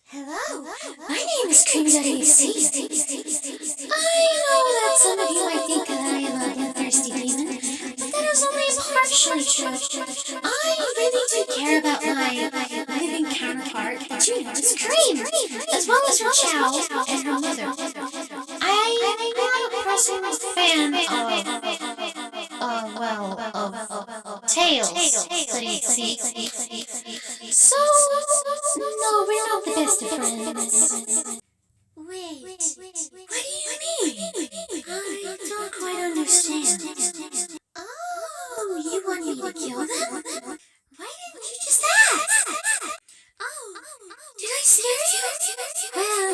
Hello, my name is cream.exe. I know that some of you might think that I am a bloodthirsty demon, but that is only partially true. I really do care about my living counterpart that you know is Cream, as well as her chow and her mother. I am a pressing fan of Tails. So, no, we're not the best of friends. Wait, what do you mean? I don't quite understand. Oh, you want me to kill them? Why didn't you just ask? Oh, did I scare you? Well,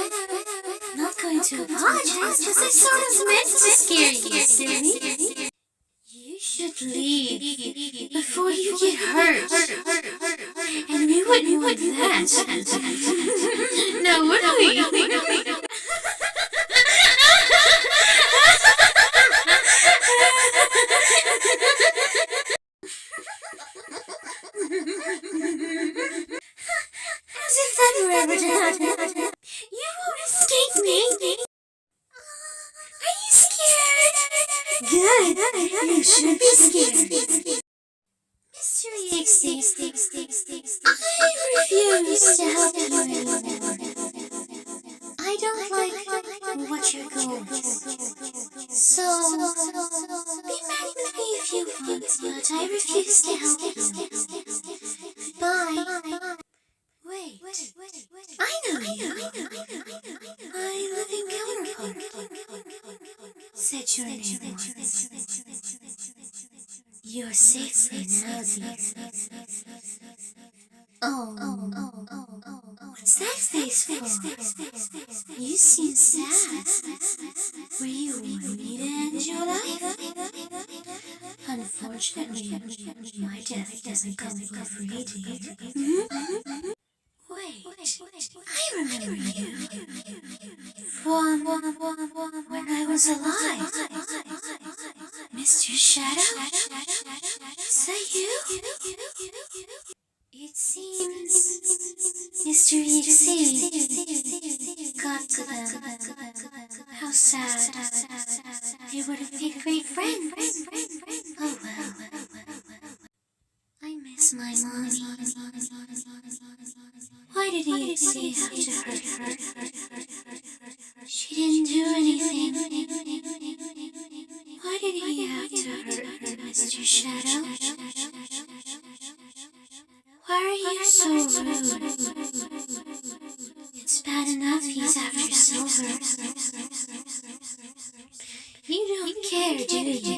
not going to apologize, because I sort of meant to scare you, silly. You should leave before you get hurt. And we wouldn't want that. No, would we? As if that were ever to happen. You won't escape me. Are you scared? Good. You should be scared. Mr. EXE, I refuse to help you anymore. I don't like what you're going through. So, be mad with me if you want, but I refuse to help you. Bye. Wait, I know you. My living counterpart said your name once. You're safely now, dear. What's that face for? You seem sad. Were you wanting me to end your life? Unfortunately, my death doesn't come for free, dear. Wait, I remember you. From when I was alive. Mr. Shadow? Is that you? It seems Mr. EXE got to them. How sad. They would have been great friends. Oh well. I miss my mommy. Why did EXE have to hurt her? She didn't do anything. Why did he have to hurt her, Mr. Shadow? Why are you so rude? It's bad enough he's after Silver. You don't care, do you?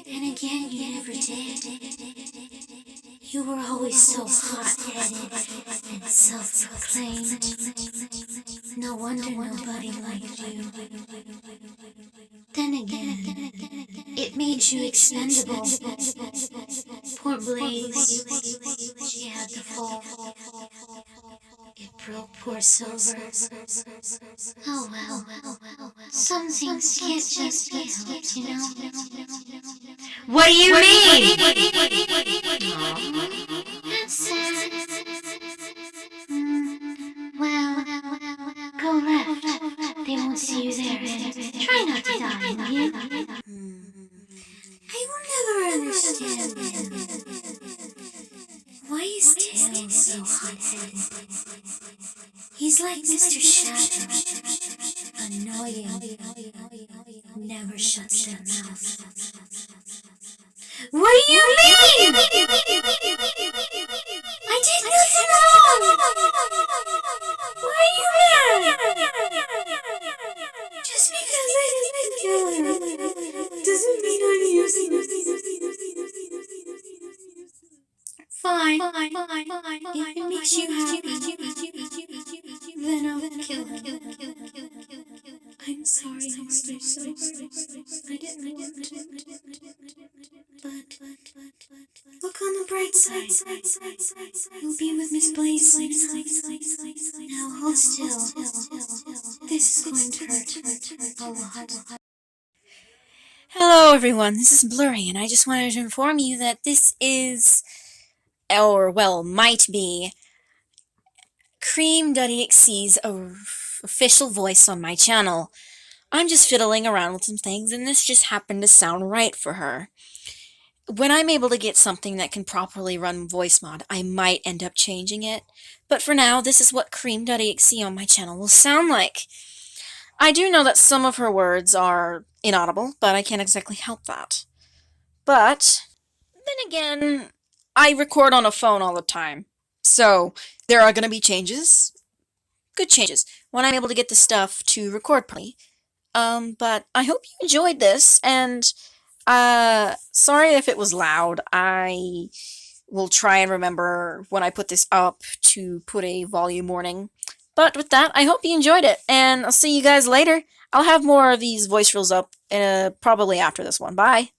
And again, you never did. You were always so hot-headed and self-proclaimed. No wonder nobody liked you. Then again, it made you expendable. Poor Blaze, she had to fall. It broke poor Silver. Oh well, some things can't just be helped, you know. What do you mean? That's sad. Well, go left. They won't see you there, and try not to die, will you? I will never understand him. Why is Tails so hot-headed? He's like Mr. Shadow. Annoying. Never shuts their mouth. What do you mean? I did nothing wrong! Why are you mad? Just because I didn't kill her doesn't mean I'm using it. Fine. If it makes you happy, then I'll kill him. I'm sorry, Mr. Silver. I didn't want to. But look on the bright side. You'll be with Miss Blaze soon. Now hold still. This is going to hurt a lot. Hello everyone, this is Blurry, and I just wanted to inform you that this is, or well, might be, cream.exe's official voice on my channel. I'm just fiddling around with some things, and this just happened to sound right for her. When I'm able to get something that can properly run voice mod, I might end up changing it. But for now, this is what cream.exe on my channel will sound like. I do know that some of her words are inaudible, but I can't exactly help that. But then again, I record on a phone all the time. So there are going to be changes. Good changes. When I'm able to get the stuff to record properly. But I hope you enjoyed this, and sorry if it was loud. I will try and remember when I put this up to put a volume warning. But with that, I hope you enjoyed it, and I'll see you guys later. I'll have more of these voice reels up probably after this one. Bye!